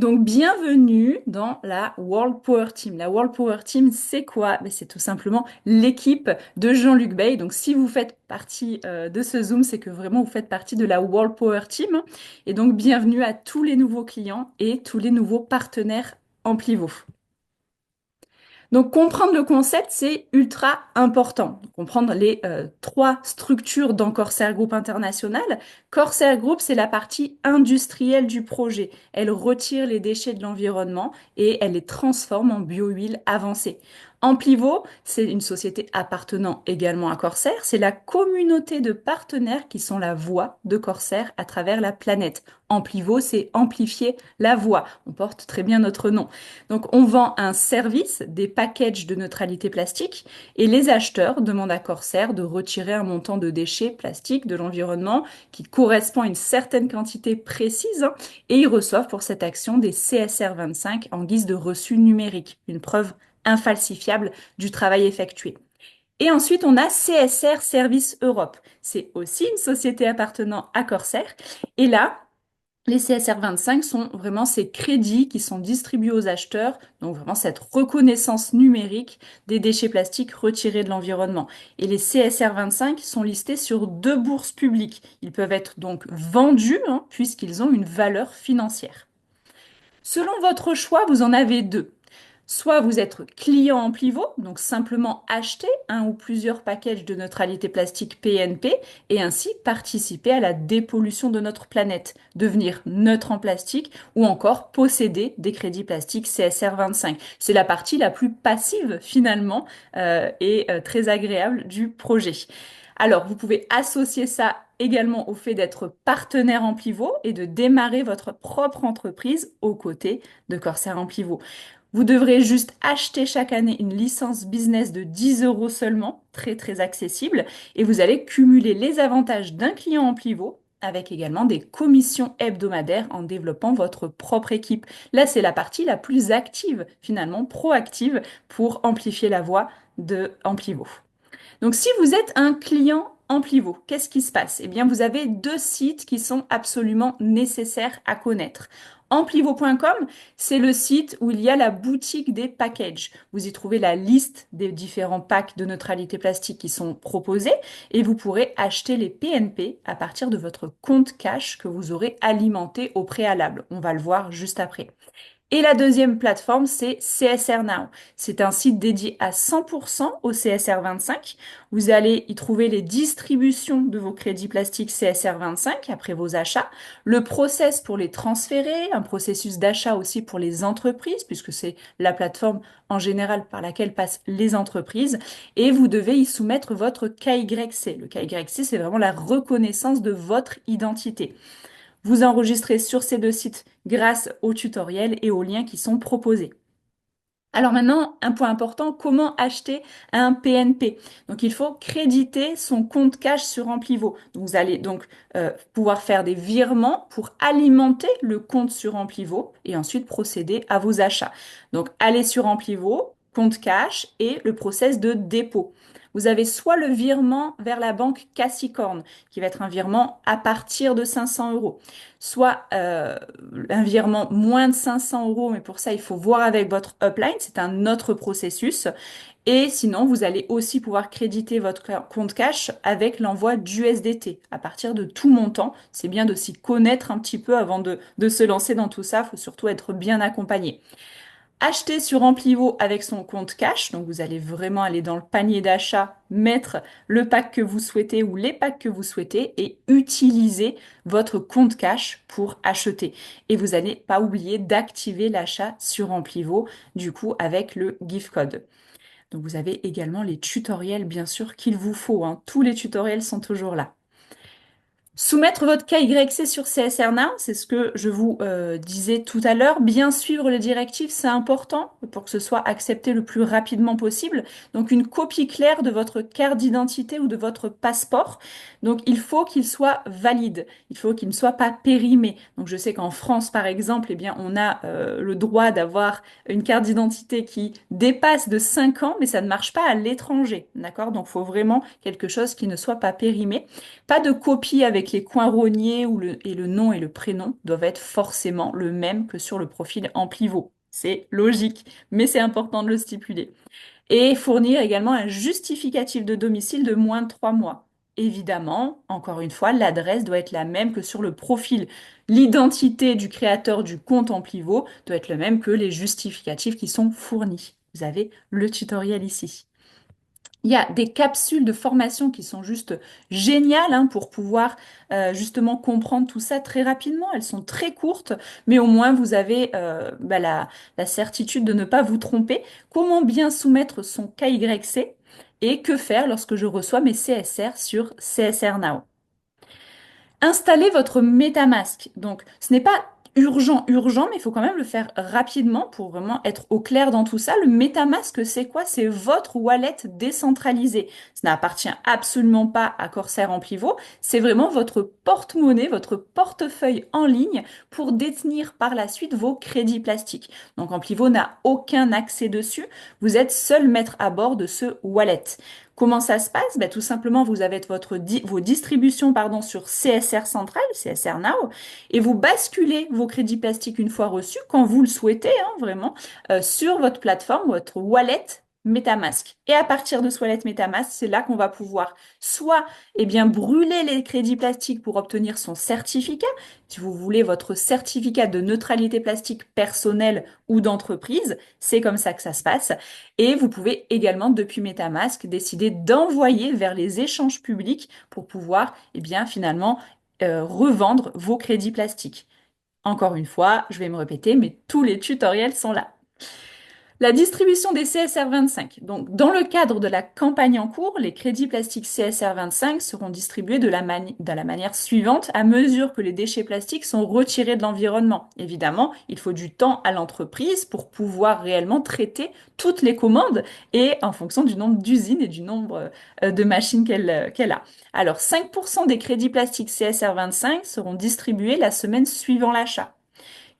Donc, bienvenue dans la World Power Team. La World Power Team, c'est quoi? Ben, c'est tout simplement l'équipe de Jean-Luc Bey. Donc, si vous faites partie de ce Zoom, c'est que vraiment vous faites partie de la World Power Team. Et donc, bienvenue à tous les nouveaux clients et tous les nouveaux partenaires Amplivo. Donc, comprendre le concept, c'est ultra important. Comprendre les trois structures dans Corsair Group International. Corsair Group, c'est la partie industrielle du projet. Elle retire les déchets de l'environnement et elle les transforme en biohuile avancée. Amplivo, c'est une société appartenant également à Corsair. C'est la communauté de partenaires qui sont la voix de Corsair à travers la planète. Amplivo, c'est amplifier la voix. On porte très bien notre nom. Donc, on vend un service, des packages de neutralité plastique, et les acheteurs demandent à Corsair de retirer un montant de déchets plastiques de l'environnement qui correspond à une certaine quantité précise, hein, et ils reçoivent pour cette action des CSR 25 en guise de reçu numérique, une preuve infalsifiable du travail effectué. Et ensuite, on a CSR Service Europe. C'est aussi une société appartenant à Corsair. Et là, les CSR 25 sont vraiment ces crédits qui sont distribués aux acheteurs, donc vraiment cette reconnaissance numérique des déchets plastiques retirés de l'environnement. Et les CSR 25 sont listés sur deux bourses publiques. Ils peuvent être donc vendus, hein, puisqu'ils ont une valeur financière. Selon votre choix, vous en avez deux. Soit vous êtes client Amplivo, donc simplement acheter un ou plusieurs packages de neutralité plastique PNP et ainsi participer à la dépollution de notre planète, devenir neutre en plastique ou encore posséder des crédits plastiques CSR 25. C'est la partie la plus passive finalement et très agréable du projet. Alors, vous pouvez associer ça également au fait d'être partenaire Amplivo et de démarrer votre propre entreprise aux côtés de Corsair Amplivo. Vous devrez juste acheter chaque année une licence business de 10 euros seulement, très très accessible, et vous allez cumuler les avantages d'un client Amplivo avec également des commissions hebdomadaires en développant votre propre équipe. Là, c'est la partie la plus active, finalement proactive, pour amplifier la voix de Amplivo. Donc, si vous êtes un client Amplivo, qu'est-ce qui se passe? Eh bien, vous avez deux sites qui sont absolument nécessaires à connaître. Amplivo.com, c'est le site où il y a la boutique des packages. Vous y trouvez la liste des différents packs de neutralité plastique qui sont proposés et vous pourrez acheter les PNP à partir de votre compte cash que vous aurez alimenté au préalable. On va le voir juste après. Et la deuxième plateforme, c'est CSR Now. C'est un site dédié à 100% au CSR 25. Vous allez y trouver les distributions de vos crédits plastiques CSR 25 après vos achats, le process pour les transférer, un processus d'achat aussi pour les entreprises, puisque c'est la plateforme en général par laquelle passent les entreprises, et vous devez y soumettre votre KYC. Le KYC, c'est vraiment la reconnaissance de votre identité. Vous enregistrez sur ces deux sites grâce aux tutoriels et aux liens qui sont proposés. Alors maintenant, un point important, comment acheter un PNP? Donc il faut créditer son compte cash sur Amplivo. Donc, vous allez donc pouvoir faire des virements pour alimenter le compte sur Amplivo et ensuite procéder à vos achats. Donc allez sur Amplivo, compte cash et le process de dépôt. Vous avez soit le virement vers la banque Cassicorn, qui va être un virement à partir de 500 euros, soit un virement moins de 500 euros, mais pour ça, il faut voir avec votre upline, c'est un autre processus. Et sinon, vous allez aussi pouvoir créditer votre compte cash avec l'envoi d'USDT à partir de tout montant. C'est bien de s'y connaître un petit peu avant de se lancer dans tout ça. Il faut surtout être bien accompagné. Acheter sur Amplivo avec son compte cash, donc vous allez vraiment aller dans le panier d'achat, mettre le pack que vous souhaitez ou les packs que vous souhaitez et utiliser votre compte cash pour acheter. Et vous n'allez pas oublier d'activer l'achat sur Amplivo, du coup avec le gift code. Donc vous avez également les tutoriels bien sûr qu'il vous faut, hein. Tous les tutoriels sont toujours là. Soumettre votre KYC sur CSR Now, c'est ce que je vous disais tout à l'heure. Bien suivre les directives, c'est important pour que ce soit accepté le plus rapidement possible. Donc une copie claire de votre carte d'identité ou de votre passeport. Donc il faut qu'il soit valide, il faut qu'il ne soit pas périmé. Donc je sais qu'en France, par exemple, eh bien, on a le droit d'avoir une carte d'identité qui dépasse de 5 ans, mais ça ne marche pas à l'étranger. D'accord? Donc il faut vraiment quelque chose qui ne soit pas périmé. Pas de copie avec que les coins rognés et le nom et le prénom doivent être forcément le même que sur le profil en pivot. C'est logique, mais c'est important de le stipuler. Et fournir également un justificatif de domicile de moins de 3 mois. Évidemment, encore une fois, l'adresse doit être la même que sur le profil. L'identité du créateur du compte en pivot doit être le même que les justificatifs qui sont fournis. Vous avez le tutoriel ici. Il y a des capsules de formation qui sont juste géniales hein, pour pouvoir justement comprendre tout ça très rapidement. Elles sont très courtes, mais au moins vous avez la certitude de ne pas vous tromper. Comment bien soumettre son KYC et que faire lorsque je reçois mes CSR sur CSR Now. Installez votre MetaMask. Donc, ce n'est pas urgent, mais il faut quand même le faire rapidement pour vraiment être au clair dans tout ça. Le MetaMask, c'est quoi? C'est votre wallet décentralisé. Ça n'appartient absolument pas à Corsair en pivot. C'est vraiment votre porte-monnaie, votre portefeuille en ligne pour détenir par la suite vos crédits plastiques. Donc, en pivot n'a aucun accès dessus. Vous êtes seul maître à bord de ce wallet. Comment ça se passe? Ben, tout simplement, vous avez vos distributions pardon, sur CSR Central, CSR Now, et vous basculez vos crédits plastiques une fois reçus, quand vous le souhaitez, hein, vraiment, sur votre plateforme, votre wallet MetaMask. Et à partir de ce wallet MetaMask, c'est là qu'on va pouvoir soit brûler les crédits plastiques pour obtenir son certificat, si vous voulez votre certificat de neutralité plastique personnel ou d'entreprise, c'est comme ça que ça se passe. Et vous pouvez également, depuis MetaMask, décider d'envoyer vers les échanges publics pour pouvoir, finalement, revendre vos crédits plastiques. Encore une fois, je vais me répéter, mais tous les tutoriels sont là. La distribution des CSR25. Donc, dans le cadre de la campagne en cours, les crédits plastiques CSR25 seront distribués de la manière suivante à mesure que les déchets plastiques sont retirés de l'environnement. Évidemment, il faut du temps à l'entreprise pour pouvoir réellement traiter toutes les commandes et en fonction du nombre d'usines et du nombre de machines qu'elle a. Alors, 5% des crédits plastiques CSR25 seront distribués la semaine suivant l'achat.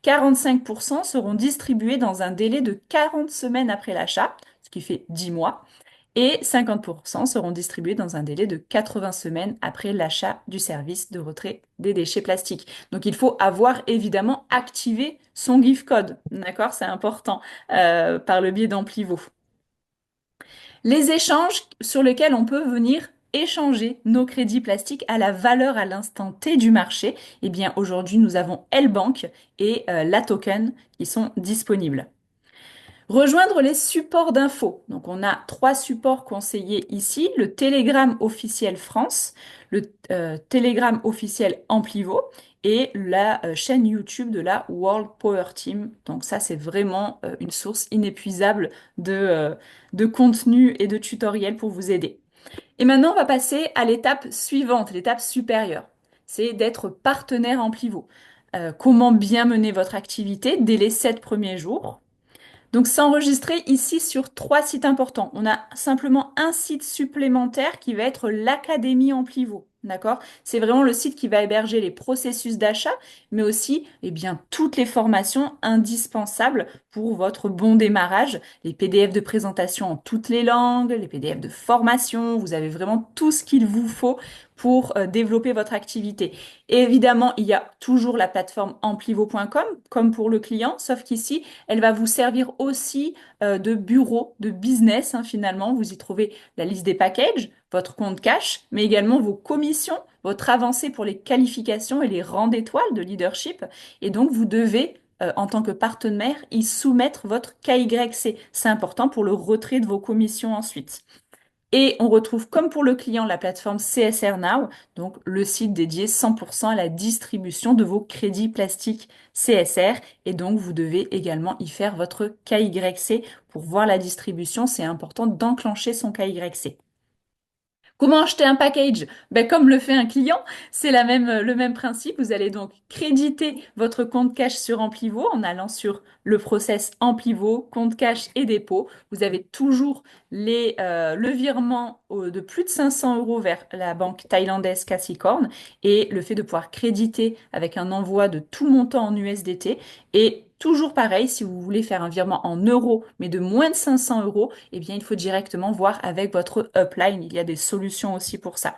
45% seront distribués dans un délai de 40 semaines après l'achat, ce qui fait 10 mois, et 50% seront distribués dans un délai de 80 semaines après l'achat du service de retrait des déchets plastiques. Donc il faut avoir évidemment activé son gift code, d'accord? C'est important par le biais d'Amplivo. Les échanges sur lesquels on peut venir échanger nos crédits plastiques à la valeur à l'instant T du marché, eh bien aujourd'hui nous avons L-Bank et la Token qui sont disponibles. Rejoindre les supports d'infos. Donc on a 3 supports conseillés ici, le Telegram officiel France, le Telegram officiel Amplivo et la chaîne YouTube de la World Power Team. Donc ça c'est vraiment une source inépuisable de contenu et de tutoriels pour vous aider. Et maintenant on va passer à l'étape suivante, l'étape supérieure. C'est d'être partenaire Amplivo. Comment bien mener votre activité dès les 7 premiers jours? Donc, s'enregistrer ici sur 3 sites importants. On a simplement un site supplémentaire qui va être l'Académie Amplivo. D'accord? C'est vraiment le site qui va héberger les processus d'achat, mais aussi toutes les formations indispensables pour votre bon démarrage, les PDF de présentation en toutes les langues, les PDF de formation. Vous avez vraiment tout ce qu'il vous faut pour développer votre activité. Et évidemment, il y a toujours la plateforme amplivo.com, comme pour le client, sauf qu'ici, elle va vous servir aussi de bureau, de business, hein, finalement. Vous y trouvez la liste des packages, votre compte cash, mais également vos commissions, votre avancée pour les qualifications et les rangs d'étoiles de leadership. Et donc, vous devez, en tant que partenaire, y soumettre votre KYC. C'est important pour le retrait de vos commissions ensuite. Et on retrouve, comme pour le client, la plateforme CSR Now, donc le site dédié 100% à la distribution de vos crédits plastiques CSR. Et donc, vous devez également y faire votre KYC pour voir la distribution. C'est important d'enclencher son KYC. Comment acheter un package? Ben, comme le fait un client, c'est le même principe. Vous allez donc créditer votre compte cash sur Amplivo en allant sur le process Amplivo, compte cash et dépôt. Vous avez toujours le virement de plus de 500 euros vers la banque thaïlandaise Cassicorn et le fait de pouvoir créditer avec un envoi de tout montant en USDT. Et toujours pareil, si vous voulez faire un virement en euros, mais de moins de 500 euros, eh bien, il faut directement voir avec votre upline. Il y a des solutions aussi pour ça.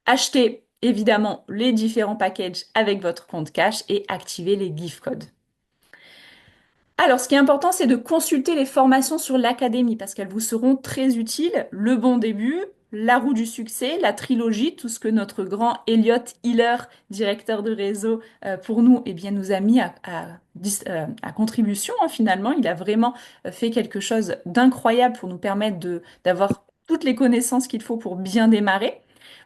Acheter évidemment les différents packages avec votre compte cash et activer les gift codes. Alors, ce qui est important, c'est de consulter les formations sur l'académie parce qu'elles vous seront très utiles. Le bon début, la roue du succès, la trilogie, tout ce que notre grand Elliot Hiller, directeur de réseau pour nous, eh bien, nous a mis à contribution, hein, finalement. Il a vraiment fait quelque chose d'incroyable pour nous permettre d'avoir toutes les connaissances qu'il faut pour bien démarrer.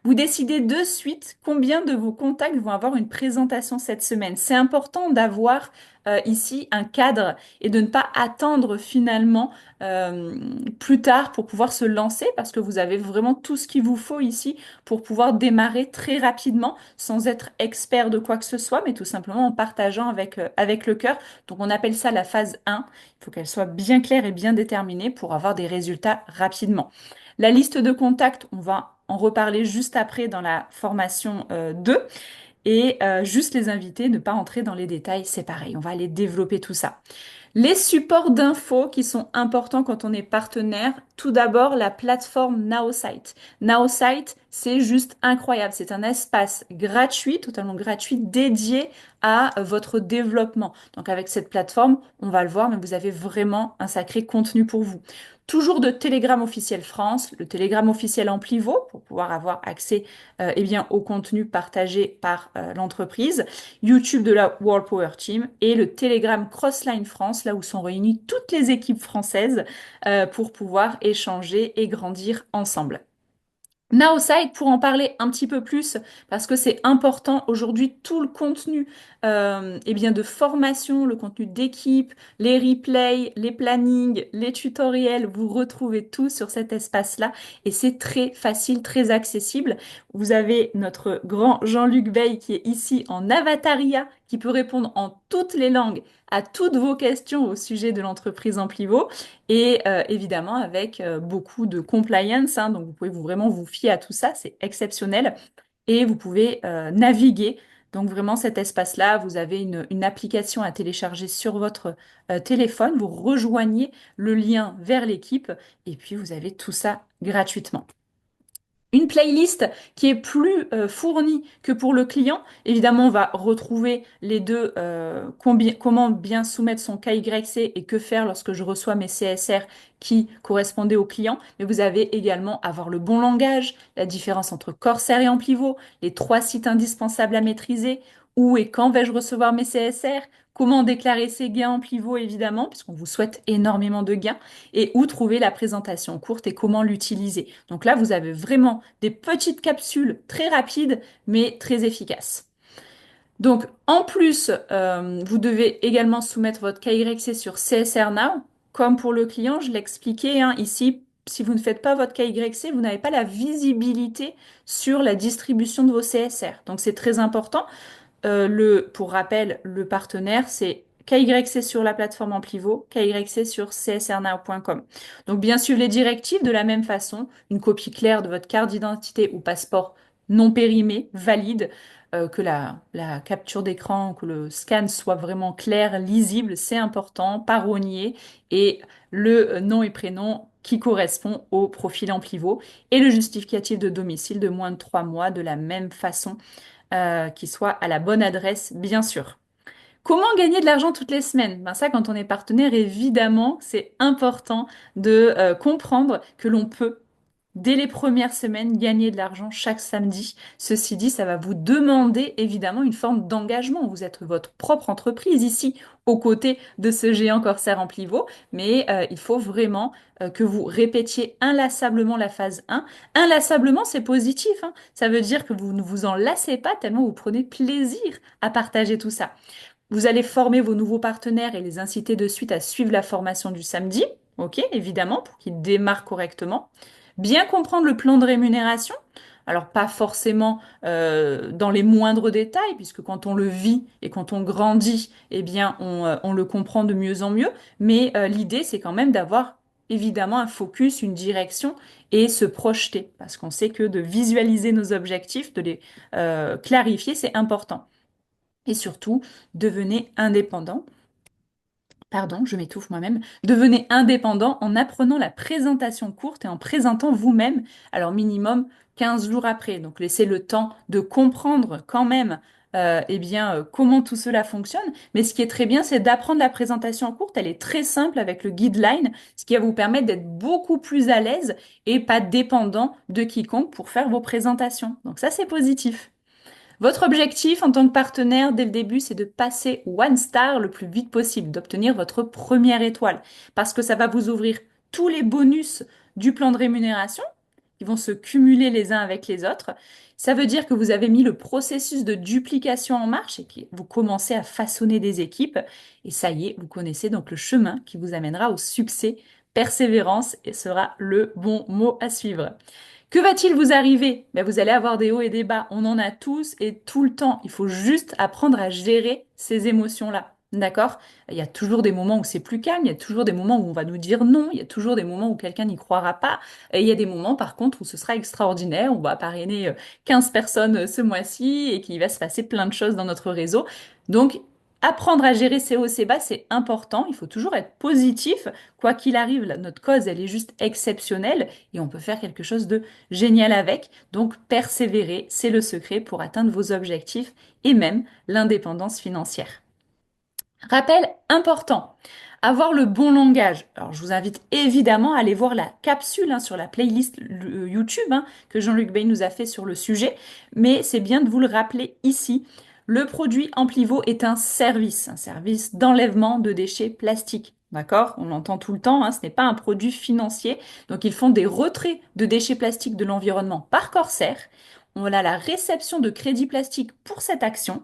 Vous décidez de suite combien de vos contacts vont avoir une présentation cette semaine. C'est important d'avoir ici un cadre et de ne pas attendre finalement euh, plus tard pour pouvoir se lancer parce que vous avez vraiment tout ce qu'il vous faut ici pour pouvoir démarrer très rapidement sans être expert de quoi que ce soit, mais tout simplement en partageant avec le cœur. Donc on appelle ça la phase 1. Il faut qu'elle soit bien claire et bien déterminée pour avoir des résultats rapidement. La liste de contacts, on va en reparler juste après dans la formation 2. Et juste les inviter, ne pas entrer dans les détails, c'est pareil, on va aller développer tout ça. Les supports d'infos qui sont importants quand on est partenaire. Tout d'abord, la plateforme Nowsite. Nowsite, c'est juste incroyable. C'est un espace gratuit, totalement gratuit, dédié à votre développement. Donc avec cette plateforme, on va le voir, mais vous avez vraiment un sacré contenu pour vous. Toujours de Telegram officiel France, le Telegram officiel Amplivo pour pouvoir avoir accès eh bien, au contenu partagé par l'entreprise. YouTube de la World Power Team et le Telegram Crossline France, là où sont réunies toutes les équipes françaises pour pouvoir échanger et grandir ensemble. Nowside, pour en parler un petit peu plus, parce que c'est important aujourd'hui, tout le contenu eh bien de formation, le contenu d'équipe, les replays, les plannings, les tutoriels, vous retrouvez tout sur cet espace-là et c'est très facile, très accessible. Vous avez notre grand Jean-Luc Bey qui est ici en avataria, qui peut répondre en toutes les langues à toutes vos questions au sujet de l'entreprise Amplivo et évidemment avec beaucoup de compliance, hein, donc vous pouvez vraiment vous fier à tout ça, c'est exceptionnel. Et vous pouvez naviguer. Donc vraiment cet espace-là, vous avez une application à télécharger sur votre téléphone, vous rejoignez le lien vers l'équipe et puis vous avez tout ça gratuitement. Une playlist qui est plus fournie que pour le client. Évidemment, on va retrouver les deux, comment bien soumettre son KYC et que faire lorsque je reçois mes CSR qui correspondaient au client. Mais vous avez également avoir le bon langage, la différence entre Corsair et Amplivo, les trois sites indispensables à maîtriser, où et quand vais-je recevoir mes CSR, comment déclarer ses gains Amplivo évidemment, puisqu'on vous souhaite énormément de gains et où trouver la présentation courte et comment l'utiliser. Donc là, vous avez vraiment des petites capsules très rapides, mais très efficaces. Donc, en plus, vous devez également soumettre votre KYC sur CSR Now. Comme pour le client, je l'expliquais hein, ici, si vous ne faites pas votre KYC, vous n'avez pas la visibilité sur la distribution de vos CSR. Donc, c'est très important. Pour rappel, le partenaire, c'est KYC sur la plateforme Amplivo, KYC sur csrnow.com. Donc, bien suivre les directives de la même façon, une copie claire de votre carte d'identité ou passeport non périmé, valide, que la capture d'écran, que le scan soit vraiment clair, lisible, c'est important, pas rogné, et le nom et prénom qui correspond au profil Amplivo, et le justificatif de domicile de moins de 3 mois de la même façon qui soit à la bonne adresse, bien sûr. Comment gagner de l'argent toutes les semaines? Ben ça, quand on est partenaire, évidemment, c'est important de comprendre que l'on peut, dès les premières semaines, gagner de l'argent chaque samedi. Ceci dit, ça va vous demander évidemment une forme d'engagement. Vous êtes votre propre entreprise ici, aux côtés de ce géant Corsair en pivot, mais il faut vraiment que vous répétiez inlassablement la phase 1. Inlassablement, c'est positif, hein. Ça veut dire que vous ne vous en lassez pas tellement vous prenez plaisir à partager tout ça. Vous allez former vos nouveaux partenaires et les inciter de suite à suivre la formation du samedi, ok, évidemment, pour qu'ils démarrent correctement. Bien comprendre le plan de rémunération. Alors, pas forcément dans les moindres détails, puisque quand on le vit et quand on grandit, eh bien, on le comprend de mieux en mieux. Mais l'idée, c'est quand même d'avoir évidemment un focus, une direction et se projeter, parce qu'on sait que de visualiser nos objectifs, de les clarifier, c'est important. Et surtout, devenez indépendant Pardon, je m'étouffe moi-même, devenez indépendant en apprenant la présentation courte et en présentant vous-même, alors minimum 15 jours après. Donc laissez le temps de comprendre quand même comment tout cela fonctionne. Mais ce qui est très bien, c'est d'apprendre la présentation courte. Elle est très simple avec le guideline, ce qui va vous permettre d'être beaucoup plus à l'aise et pas dépendant de quiconque pour faire vos présentations. Donc ça, c'est positif. Votre objectif en tant que partenaire dès le début, c'est de passer One Star le plus vite possible, d'obtenir votre première étoile, parce que ça va vous ouvrir tous les bonus du plan de rémunération qui vont se cumuler les uns avec les autres. Ça veut dire que vous avez mis le processus de duplication en marche et que vous commencez à façonner des équipes. Et ça y est, vous connaissez donc le chemin qui vous amènera au succès. Persévérance et sera le bon mot à suivre. Que va-t-il vous arriver? Ben, vous allez avoir des hauts et des bas. On en a tous et tout le temps. Il faut juste apprendre à gérer ces émotions-là. D'accord? Il y a toujours des moments où c'est plus calme, il y a toujours des moments où on va nous dire non, il y a toujours des moments où quelqu'un n'y croira pas, et il y a des moments par contre où ce sera extraordinaire, on va parrainer 15 personnes ce mois-ci et qu'il va se passer plein de choses dans notre réseau. Donc, apprendre à gérer ces hauts et ces bas, c'est important. Il faut toujours être positif. Quoi qu'il arrive, notre cause, elle est juste exceptionnelle et on peut faire quelque chose de génial avec. Donc, persévérer, c'est le secret pour atteindre vos objectifs et même l'indépendance financière. Rappel important, avoir le bon langage. Alors, je vous invite évidemment à aller voir la capsule sur la playlist YouTube que Jean-Luc Bay nous a fait sur le sujet, mais c'est bien de vous le rappeler ici. Le produit Amplivo est un service d'enlèvement de déchets plastiques. D'accord? On l'entend tout le temps, ce n'est pas un produit financier. Donc, ils font des retraits de déchets plastiques de l'environnement par Corsair. On a la réception de crédits plastiques pour cette action.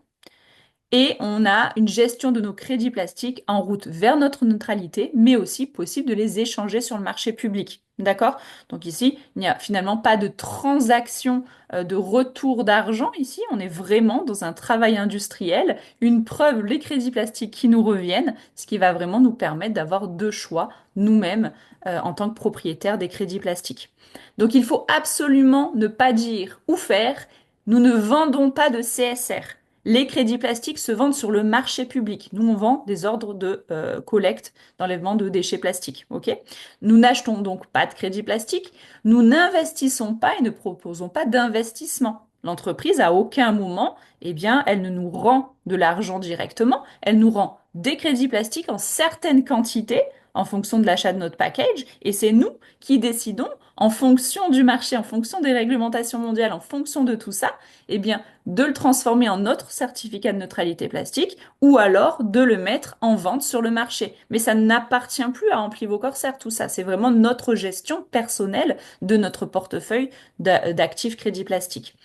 Et on a une gestion de nos crédits plastiques en route vers notre neutralité, mais aussi possible de les échanger sur le marché public. D'accord? Donc ici, il n'y a finalement pas de transaction de retour d'argent. Ici, on est vraiment dans un travail industriel, une preuve, les crédits plastiques qui nous reviennent, ce qui va vraiment nous permettre d'avoir deux choix nous-mêmes en tant que propriétaires des crédits plastiques. Donc il faut absolument ne pas dire ou faire, nous ne vendons pas de CSR. Les crédits plastiques se vendent sur le marché public. Nous, on vend des ordres de collecte d'enlèvement de déchets plastiques. Ok? Nous n'achetons donc pas de crédits plastiques. Nous n'investissons pas et ne proposons pas d'investissement. L'entreprise, à aucun moment, elle ne nous rend de l'argent directement. Elle nous rend des crédits plastiques en certaines quantités en fonction de l'achat de notre package. Et c'est nous qui décidons, en fonction du marché, en fonction des réglementations mondiales, en fonction de tout ça, de le transformer en notre certificat de neutralité plastique ou alors de le mettre en vente sur le marché. Mais ça n'appartient plus à Amplivo Corsair, tout ça. C'est vraiment notre gestion personnelle de notre portefeuille d'actifs crédits plastiques.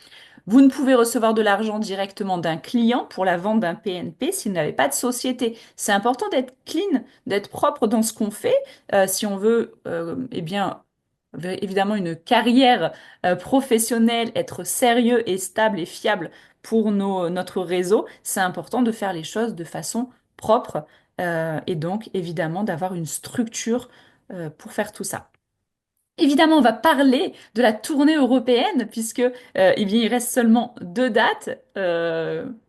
Vous ne pouvez recevoir de l'argent directement d'un client pour la vente d'un PNP s'il n'avait pas de société. C'est important d'être clean, d'être propre dans ce qu'on fait si on veut évidemment une carrière professionnelle, être sérieux et stable et fiable pour notre réseau. C'est important de faire les choses de façon propre et donc évidemment d'avoir une structure pour faire tout ça. Évidemment, on va parler de la tournée européenne puisque il reste seulement deux dates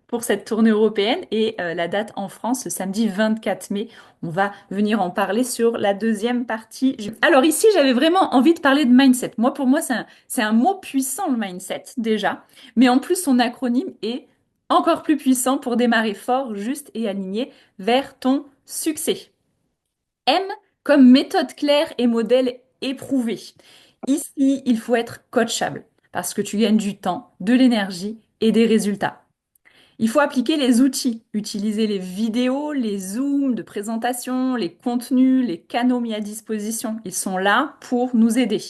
pour cette tournée européenne et la date en France le samedi 24 mai. On va venir en parler sur la deuxième partie. Alors ici, j'avais vraiment envie de parler de mindset. Pour moi, c'est un mot puissant, le mindset, déjà. Mais en plus, son acronyme est encore plus puissant pour démarrer fort, juste et aligné vers ton succès. M comme méthode claire et modèle éprouvé. Ici, il faut être coachable parce que tu gagnes du temps, de l'énergie et des résultats. Il faut appliquer les outils, utiliser les vidéos, les zooms de présentation, les contenus, les canaux mis à disposition. Ils sont là pour nous aider.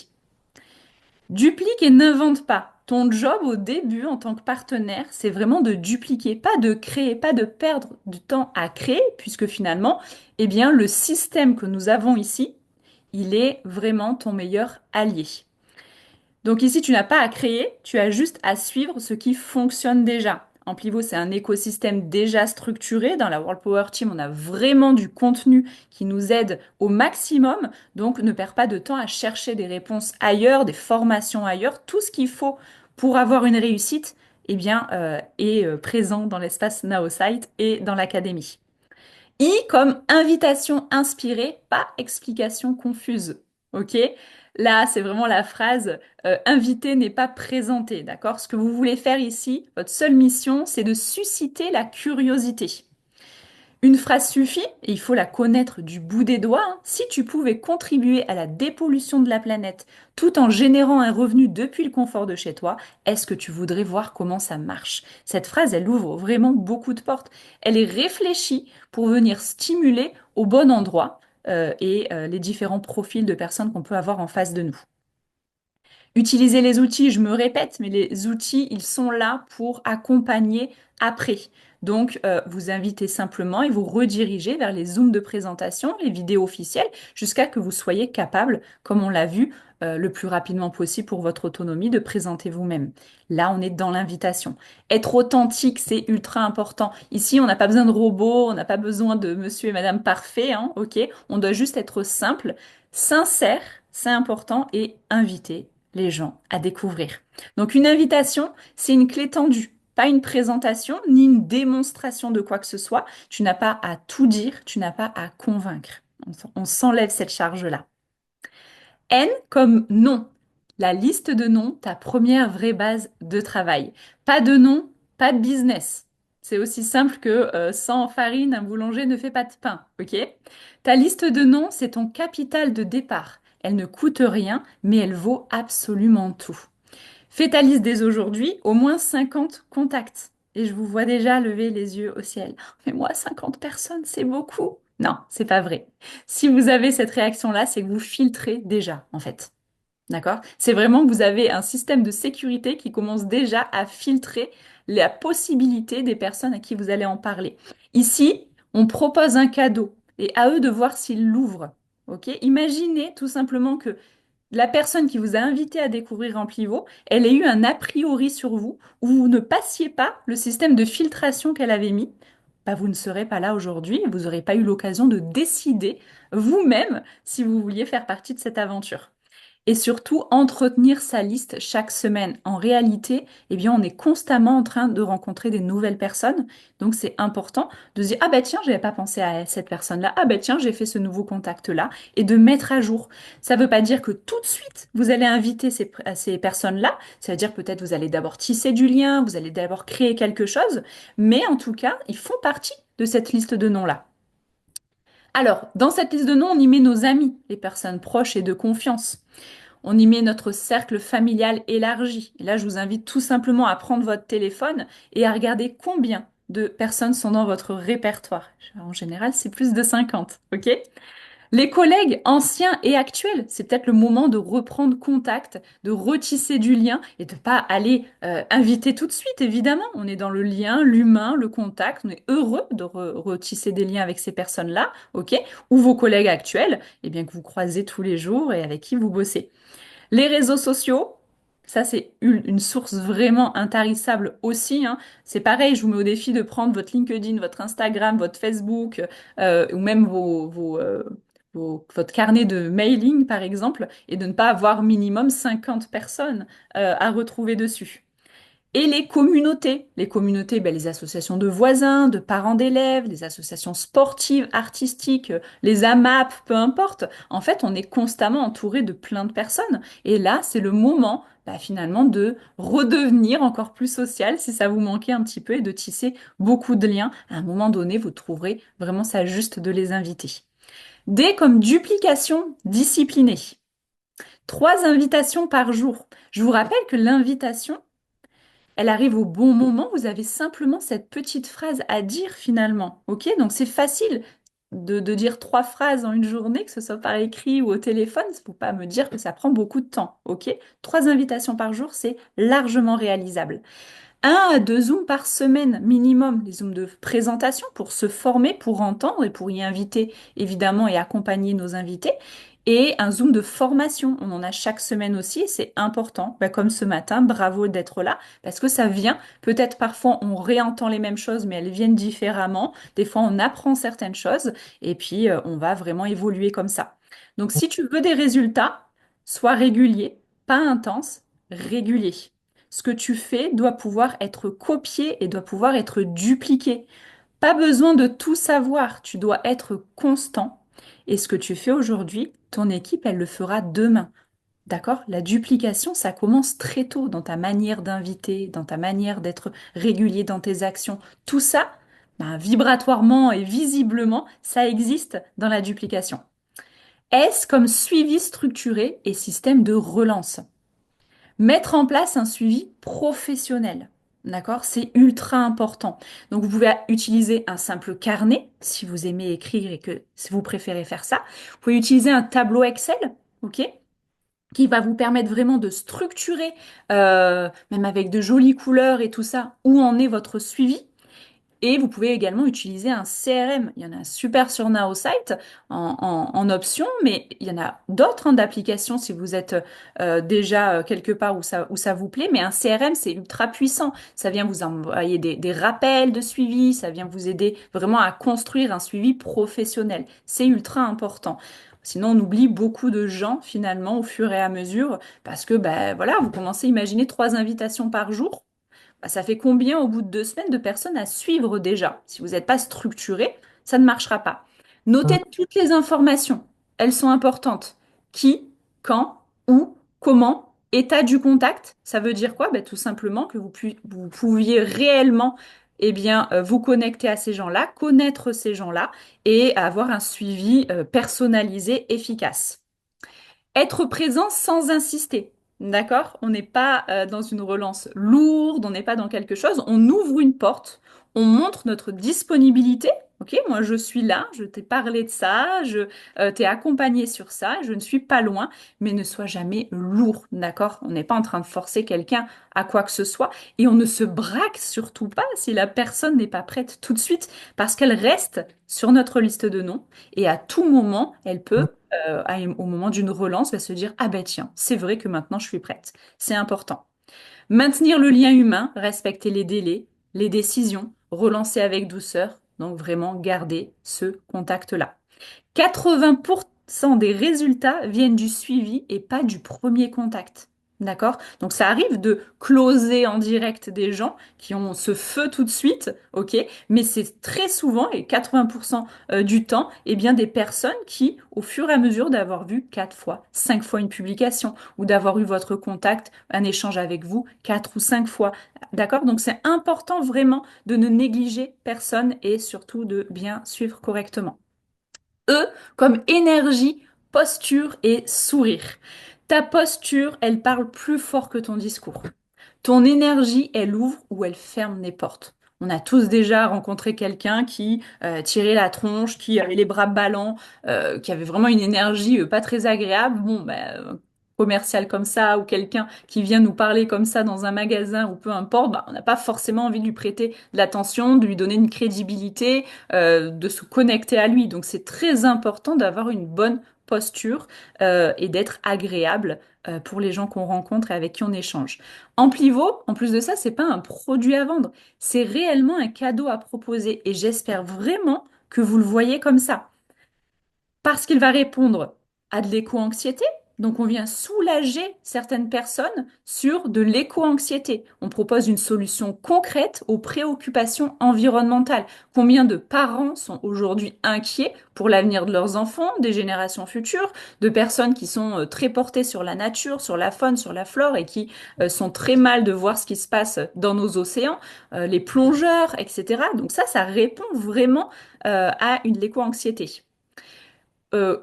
Duplique et n'invente pas. Ton job au début en tant que partenaire, c'est vraiment de dupliquer, pas de créer, pas de perdre du temps à créer, puisque finalement, le système que nous avons ici, il est vraiment ton meilleur allié. Donc ici, tu n'as pas à créer, tu as juste à suivre ce qui fonctionne déjà. Amplivo, c'est un écosystème déjà structuré. Dans la World Power Team, on a vraiment du contenu qui nous aide au maximum. Donc ne perds pas de temps à chercher des réponses ailleurs, des formations ailleurs. Tout ce qu'il faut pour avoir une réussite, est présent dans l'espace Naosite et dans l'académie. I comme invitation inspirée, pas explication confuse. OK? Là, c'est vraiment la phrase invité n'est pas présenté. D'accord? Ce que vous voulez faire ici, votre seule mission, c'est de susciter la curiosité. Une phrase suffit, et il faut la connaître du bout des doigts, hein. Si tu pouvais contribuer à la dépollution de la planète tout en générant un revenu depuis le confort de chez toi, est-ce que tu voudrais voir comment ça marche? Cette phrase, elle ouvre vraiment beaucoup de portes. Elle est réfléchie pour venir stimuler au bon endroit les différents profils de personnes qu'on peut avoir en face de nous. Utiliser les outils, je me répète, mais les outils, ils sont là pour accompagner après. Donc, vous invitez simplement et vous redirigez vers les zooms de présentation, les vidéos officielles, jusqu'à que vous soyez capable, comme on l'a vu, le plus rapidement possible pour votre autonomie, de présenter vous-même. Là, on est dans l'invitation. Être authentique, c'est ultra important. Ici, on n'a pas besoin de robots, on n'a pas besoin de monsieur et madame parfait, hein, ok? On doit juste être simple, sincère, c'est important, et inviter les gens à découvrir. Donc une invitation, c'est une clé tendue, pas une présentation ni une démonstration de quoi que ce soit. Tu n'as pas à tout dire, tu n'as pas à convaincre. On s'enlève cette charge-là. N comme non. La liste de noms, ta première vraie base de travail. Pas de nom, pas de business. C'est aussi simple que sans farine, un boulanger ne fait pas de pain, ok? Ta liste de noms, c'est ton capital de départ. Elle ne coûte rien, mais elle vaut absolument tout. Fais ta liste dès aujourd'hui, au moins 50 contacts. Et je vous vois déjà lever les yeux au ciel. Mais moi, 50 personnes, c'est beaucoup. Non, c'est pas vrai. Si vous avez cette réaction-là, c'est que vous filtrez déjà, en fait. D'accord? C'est vraiment que vous avez un système de sécurité qui commence déjà à filtrer la possibilité des personnes à qui vous allez en parler. Ici, on propose un cadeau et à eux de voir s'ils l'ouvrent. Ok? Imaginez tout simplement que la personne qui vous a invité à découvrir Amplivo, elle ait eu un a priori sur vous où vous ne passiez pas le système de filtration qu'elle avait mis. Bah, vous ne serez pas là aujourd'hui, vous n'aurez pas eu l'occasion de décider vous-même si vous vouliez faire partie de cette aventure. Et surtout, entretenir sa liste chaque semaine. En réalité, eh bien, on est constamment en train de rencontrer des nouvelles personnes. Donc, c'est important de se dire, ah ben tiens, j'avais pas pensé à cette personne-là. Ah ben tiens, j'ai fait ce nouveau contact-là. Et de mettre à jour. Ça ne veut pas dire que tout de suite, vous allez inviter ces personnes-là. Ça veut dire peut-être vous allez d'abord tisser du lien, vous allez d'abord créer quelque chose. Mais en tout cas, ils font partie de cette liste de noms-là. Alors, dans cette liste de noms, on y met nos amis, les personnes proches et de confiance. On y met notre cercle familial élargi. Et là, je vous invite tout simplement à prendre votre téléphone et à regarder combien de personnes sont dans votre répertoire. En général, c'est plus de 50, ok? Les collègues anciens et actuels, c'est peut-être le moment de reprendre contact, de retisser du lien et de pas aller inviter tout de suite, évidemment. On est dans le lien, l'humain, le contact. On est heureux de retisser des liens avec ces personnes-là, ok? Ou vos collègues actuels, eh bien, que vous croisez tous les jours et avec qui vous bossez. Les réseaux sociaux, ça c'est une source vraiment intarissable aussi, hein. C'est pareil, je vous mets au défi de prendre votre LinkedIn, votre Instagram, votre Facebook ou même votre carnet de mailing par exemple et de ne pas avoir minimum 50 personnes à retrouver dessus. Et les communautés, ben, les associations de voisins, de parents d'élèves, les associations sportives, artistiques, les AMAP, peu importe. En fait, on est constamment entouré de plein de personnes. Et là, c'est le moment, bah, finalement, de redevenir encore plus social si ça vous manquait un petit peu et de tisser beaucoup de liens. À un moment donné, vous trouverez vraiment ça juste de les inviter. D comme duplication disciplinée. 3 invitations par jour. Je vous rappelle que l'invitation, elle arrive au bon moment, vous avez simplement cette petite phrase à dire finalement. Ok? Donc c'est facile de dire 3 phrases en une journée, que ce soit par écrit ou au téléphone. Il ne faut pas me dire que ça prend beaucoup de temps. Ok? 3 invitations par jour, c'est largement réalisable. 1 à 2 zooms par semaine minimum, les zooms de présentation pour se former, pour entendre et pour y inviter évidemment et accompagner nos invités. Et un zoom de formation, on en a chaque semaine aussi, et c'est important. Bah, comme ce matin, bravo d'être là, parce que ça vient, peut-être parfois on réentend les mêmes choses, mais elles viennent différemment. Des fois on apprend certaines choses, et puis on va vraiment évoluer comme ça. Donc si tu veux des résultats, sois régulier, pas intense, régulier. Ce que tu fais doit pouvoir être copié et doit pouvoir être dupliqué. Pas besoin de tout savoir, tu dois être constant. Et ce que tu fais aujourd'hui, ton équipe, elle le fera demain. D'accord? La duplication, ça commence très tôt dans ta manière d'inviter, dans ta manière d'être régulier dans tes actions. Tout ça, ben, vibratoirement et visiblement, ça existe dans la duplication. S comme suivi structuré et système de relance. Mettre en place un suivi professionnel. D'accord? C'est ultra important. Donc, vous pouvez utiliser un simple carnet si vous aimez écrire et que si vous préférez faire ça. Vous pouvez utiliser un tableau Excel, ok? Qui va vous permettre vraiment de structurer, même avec de jolies couleurs et tout ça, où en est votre suivi. Et vous pouvez également utiliser un CRM. Il y en a un super sur Naosite en option, mais il y en a d'autres hein, d'applications si vous êtes déjà quelque part où ça vous plaît. Mais un CRM, c'est ultra puissant. Ça vient vous envoyer des rappels de suivi, ça vient vous aider vraiment à construire un suivi professionnel. C'est ultra important. Sinon, on oublie beaucoup de gens finalement au fur et à mesure parce que ben, voilà, vous commencez à imaginer 3 invitations par jour. Bah, ça fait combien au bout de 2 semaines de personnes à suivre déjà? Si vous n'êtes pas structuré, ça ne marchera pas. Notez toutes les informations. Elles sont importantes. Qui, quand, où, comment, état du contact. Ça veut dire quoi? Bah, tout simplement que vous pouviez réellement vous connecter à ces gens-là, connaître ces gens-là et avoir un suivi personnalisé, efficace. Être présent sans insister. D'accord? On n'est pas dans une relance lourde, on n'est pas dans quelque chose. On ouvre une porte, on montre notre disponibilité. Ok, moi je suis là, je t'ai parlé de ça, je t'ai accompagné sur ça, je ne suis pas loin, mais ne sois jamais lourd, d'accord? On n'est pas en train de forcer quelqu'un à quoi que ce soit et on ne se braque surtout pas si la personne n'est pas prête tout de suite parce qu'elle reste sur notre liste de noms et à tout moment, elle peut au moment d'une relance, va se dire, ah ben tiens, c'est vrai que maintenant je suis prête. C'est important. Maintenir le lien humain, respecter les délais, les décisions, relancer avec douceur. Donc vraiment garder ce contact-là. 80% des résultats viennent du suivi et pas du premier contact. D'accord? Donc ça arrive de closer en direct des gens qui ont ce feu tout de suite, ok? Mais c'est très souvent, et 80% du temps, eh bien des personnes qui, au fur et à mesure d'avoir vu 4 fois, 5 fois une publication, ou d'avoir eu votre contact, un échange avec vous 4 ou 5 fois, d'accord? Donc c'est important vraiment de ne négliger personne et surtout de bien suivre correctement. E comme énergie, posture et sourire. Ta posture, elle parle plus fort que ton discours. Ton énergie, elle ouvre ou elle ferme les portes. On a tous déjà rencontré quelqu'un qui tirait la tronche, qui avait les bras ballants, qui avait vraiment une énergie pas très agréable. Bon, ben, commercial comme ça, ou quelqu'un qui vient nous parler comme ça dans un magasin, ou peu importe, ben, on n'a pas forcément envie de lui prêter de l'attention, de lui donner une crédibilité, de se connecter à lui. Donc c'est très important d'avoir une bonne posture et d'être agréable pour les gens qu'on rencontre et avec qui on échange. Amplivo, en plus de ça, c'est pas un produit à vendre, c'est réellement un cadeau à proposer et j'espère vraiment que vous le voyez comme ça. Parce qu'il va répondre à de l'éco-anxiété. Donc, on vient soulager certaines personnes sur de l'éco-anxiété. On propose une solution concrète aux préoccupations environnementales. Combien de parents sont aujourd'hui inquiets pour l'avenir de leurs enfants, des générations futures, de personnes qui sont très portées sur la nature, sur la faune, sur la flore et qui sont très mal de voir ce qui se passe dans nos océans, les plongeurs, etc. Donc ça répond vraiment à une l'éco-anxiété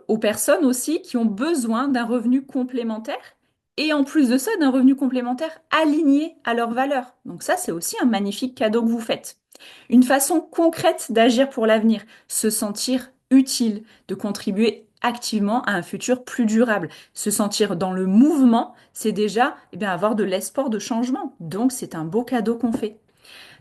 aux personnes aussi qui ont besoin d'un revenu complémentaire et en plus de ça, d'un revenu complémentaire aligné à leurs valeurs. Donc ça, c'est aussi un magnifique cadeau que vous faites. Une façon concrète d'agir pour l'avenir, se sentir utile, de contribuer activement à un futur plus durable. Se sentir dans le mouvement, c'est déjà avoir de l'espoir de changement. Donc c'est un beau cadeau qu'on fait.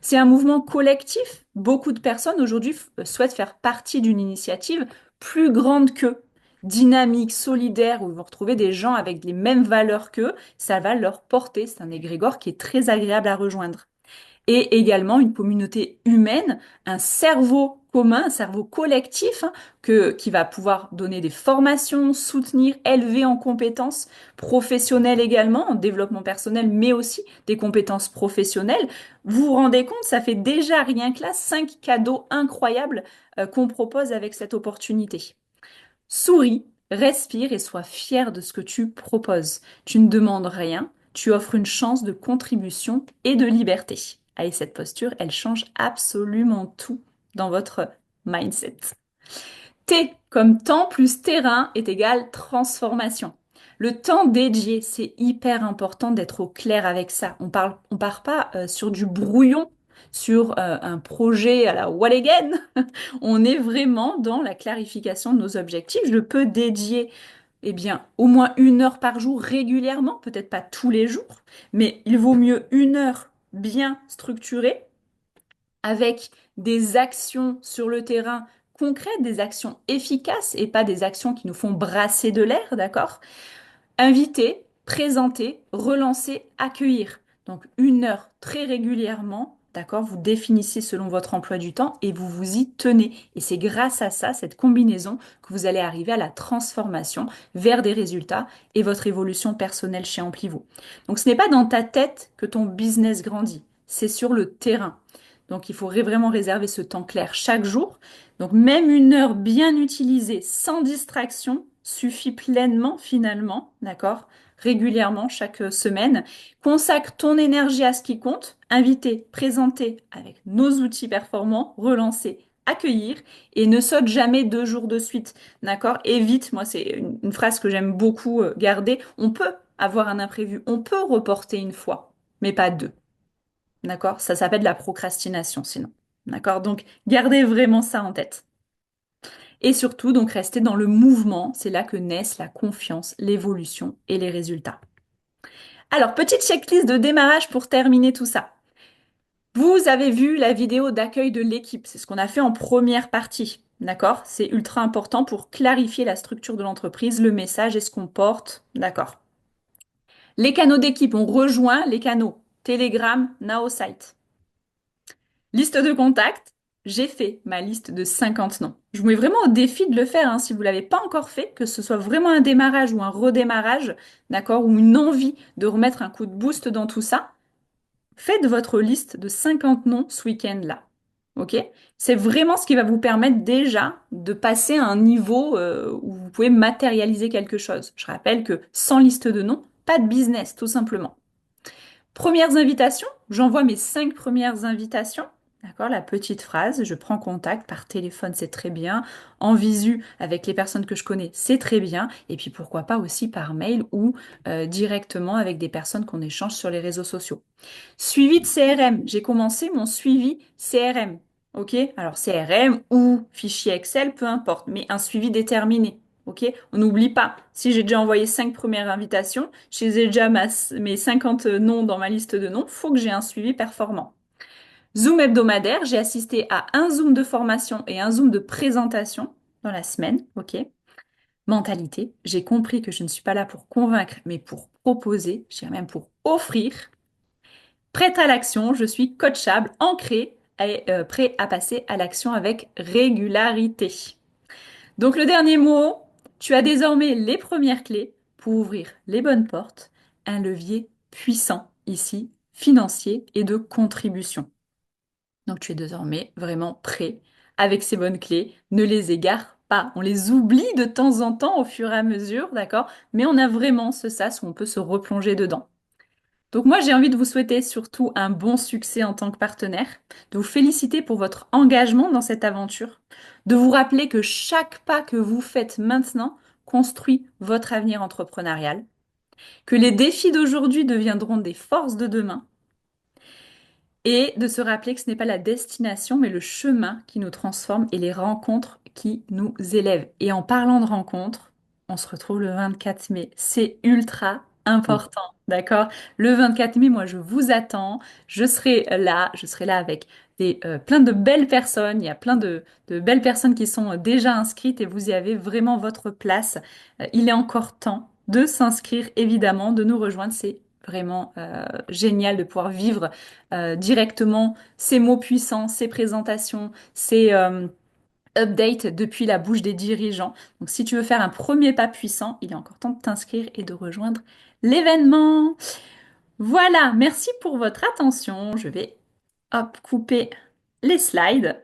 C'est un mouvement collectif. Beaucoup de personnes aujourd'hui souhaitent faire partie d'une initiative plus grande qu'eux, dynamique, solidaire, où ils vont retrouver des gens avec les mêmes valeurs qu'eux. Ça va leur porter. C'est un égrégore qui est très agréable à rejoindre. Et également une communauté humaine, un cerveau commun, un cerveau collectif, hein, qui va pouvoir donner des formations, soutenir, élever en compétences professionnelles également, en développement personnel, mais aussi des compétences professionnelles. Vous vous rendez compte, ça fait déjà rien que là 5 cadeaux incroyables qu'on propose avec cette opportunité. Souris, respire et sois fier de ce que tu proposes. Tu ne demandes rien, tu offres une chance de contribution et de liberté. Avec cette posture, elle change absolument tout dans votre mindset. T comme temps plus terrain est égal transformation. Le temps dédié, c'est hyper important d'être au clair avec ça. On part pas sur du brouillon, sur un projet à la what again. On est vraiment dans la clarification de nos objectifs. Je peux dédier, eh bien, au moins 1 heure par jour régulièrement, peut-être pas tous les jours, mais il vaut mieux 1 heure bien structurée avec des actions sur le terrain concrètes, des actions efficaces et pas des actions qui nous font brasser de l'air, d'accord? Inviter, présenter, relancer, accueillir. Donc 1 heure très régulièrement, d'accord? Vous définissez selon votre emploi du temps et vous vous y tenez. Et c'est grâce à ça, cette combinaison, que vous allez arriver à la transformation vers des résultats et votre évolution personnelle chez Amplivaux. Donc ce n'est pas dans ta tête que ton business grandit, c'est sur le terrain. Donc il faut vraiment réserver ce temps clair chaque jour. Donc même 1 heure bien utilisée, sans distraction, suffit pleinement finalement, d'accord? Régulièrement, chaque semaine. Consacre ton énergie à ce qui compte, inviter, présenter avec nos outils performants, relancer, accueillir et ne saute jamais 2 jours de suite, d'accord? Évite, moi c'est une phrase que j'aime beaucoup garder, on peut avoir un imprévu, on peut reporter une fois, mais pas deux. D'accord? Ça s'appelle de la procrastination sinon. D'accord? Donc, gardez vraiment ça en tête. Et surtout, donc, restez dans le mouvement. C'est là que naissent la confiance, l'évolution et les résultats. Alors, petite checklist de démarrage pour terminer tout ça. Vous avez vu la vidéo d'accueil de l'équipe. C'est ce qu'on a fait en première partie. D'accord? C'est ultra important pour clarifier la structure de l'entreprise, le message et ce qu'on porte. D'accord? Les canaux d'équipe, on rejoint les canaux Telegram, Naosite. Liste de contacts, j'ai fait ma liste de 50 noms. Je vous mets vraiment au défi de le faire, hein, si vous ne l'avez pas encore fait, que ce soit vraiment un démarrage ou un redémarrage, d'accord, ou une envie de remettre un coup de boost dans tout ça. Faites votre liste de 50 noms ce week-end-là. OK? C'est vraiment ce qui va vous permettre déjà de passer à un niveau où vous pouvez matérialiser quelque chose. Je rappelle que sans liste de noms, pas de business, tout simplement. Premières invitations, j'envoie mes 5 premières invitations. D'accord, la petite phrase, je prends contact par téléphone, c'est très bien. En visu, avec les personnes que je connais, c'est très bien. Et puis pourquoi pas aussi par mail ou directement avec des personnes qu'on échange sur les réseaux sociaux. Suivi de CRM, j'ai commencé mon suivi CRM. OK? Alors CRM ou fichier Excel, peu importe, mais un suivi déterminé. OK? On n'oublie pas, si j'ai déjà envoyé 5 premières invitations, j'ai déjà mes 50 noms dans ma liste de noms, faut que j'ai un suivi performant. Zoom hebdomadaire, j'ai assisté à un Zoom de formation et un Zoom de présentation dans la semaine. OK? Mentalité, j'ai compris que je ne suis pas là pour convaincre, mais pour proposer, je dirais même pour offrir. Prête à l'action, je suis coachable, ancrée et prêt à passer à l'action avec régularité. Donc le dernier mot, tu as désormais les premières clés pour ouvrir les bonnes portes, un levier puissant ici, financier et de contribution. Donc tu es désormais vraiment prêt avec ces bonnes clés, ne les égare pas. On les oublie de temps en temps au fur et à mesure, d'accord? Mais on a vraiment ce sas où on peut se replonger dedans. Donc moi, j'ai envie de vous souhaiter surtout un bon succès en tant que partenaire, de vous féliciter pour votre engagement dans cette aventure, de vous rappeler que chaque pas que vous faites maintenant construit votre avenir entrepreneurial, que les défis d'aujourd'hui deviendront des forces de demain, et de se rappeler que ce n'est pas la destination, mais le chemin qui nous transforme et les rencontres qui nous élèvent. Et en parlant de rencontres, on se retrouve le 24 mai. C'est ultra important, d'accord? Le 24 mai, moi, je vous attends. Je serai là avec plein de belles personnes. Il y a plein de belles personnes qui sont déjà inscrites et vous y avez vraiment votre place. Il est encore temps de s'inscrire, évidemment, de nous rejoindre. C'est vraiment génial de pouvoir vivre directement ces mots puissants, ces présentations, update depuis la bouche des dirigeants. Donc si tu veux faire un premier pas puissant, il est encore temps de t'inscrire et de rejoindre l'événement. Voilà, merci pour votre attention. Je vais, hop, couper les slides.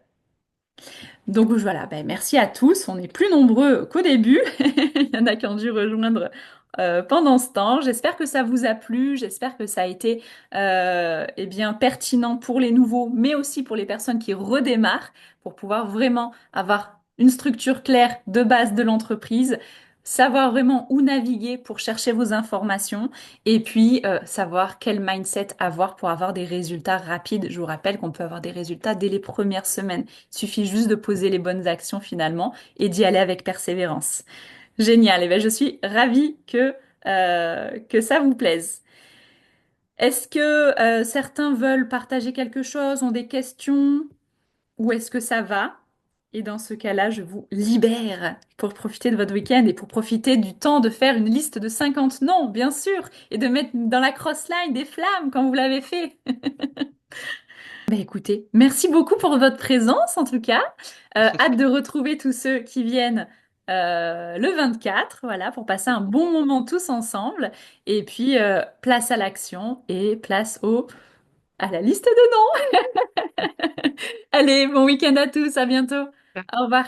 Donc voilà, ben, merci à tous. On est plus nombreux qu'au début. Il y en a qui ont dû rejoindre pendant ce temps. J'espère que ça vous a plu. J'espère que ça a été eh bien, pertinent pour les nouveaux, mais aussi pour les personnes qui redémarrent, pour pouvoir vraiment avoir une structure claire de base de l'entreprise, savoir vraiment où naviguer pour chercher vos informations et puis savoir quel mindset avoir pour avoir des résultats rapides. Je vous rappelle qu'on peut avoir des résultats dès les premières semaines. Il suffit juste de poser les bonnes actions finalement et d'y aller avec persévérance. Génial. Et ben, je suis ravie que ça vous plaise. Est-ce que certains veulent partager quelque chose, ont des questions, ou est-ce que ça va? Et dans ce cas-là, je vous libère pour profiter de votre week-end et pour profiter du temps de faire une liste de 50 noms, bien sûr, et de mettre dans la crossline des flammes quand vous l'avez fait. Ben écoutez, merci beaucoup pour votre présence en tout cas. Hâte de retrouver tous ceux qui viennent le 24, voilà, pour passer un bon moment tous ensemble. Et puis, place à l'action et place à la liste de noms. Allez, bon week-end à tous, à bientôt. Au revoir.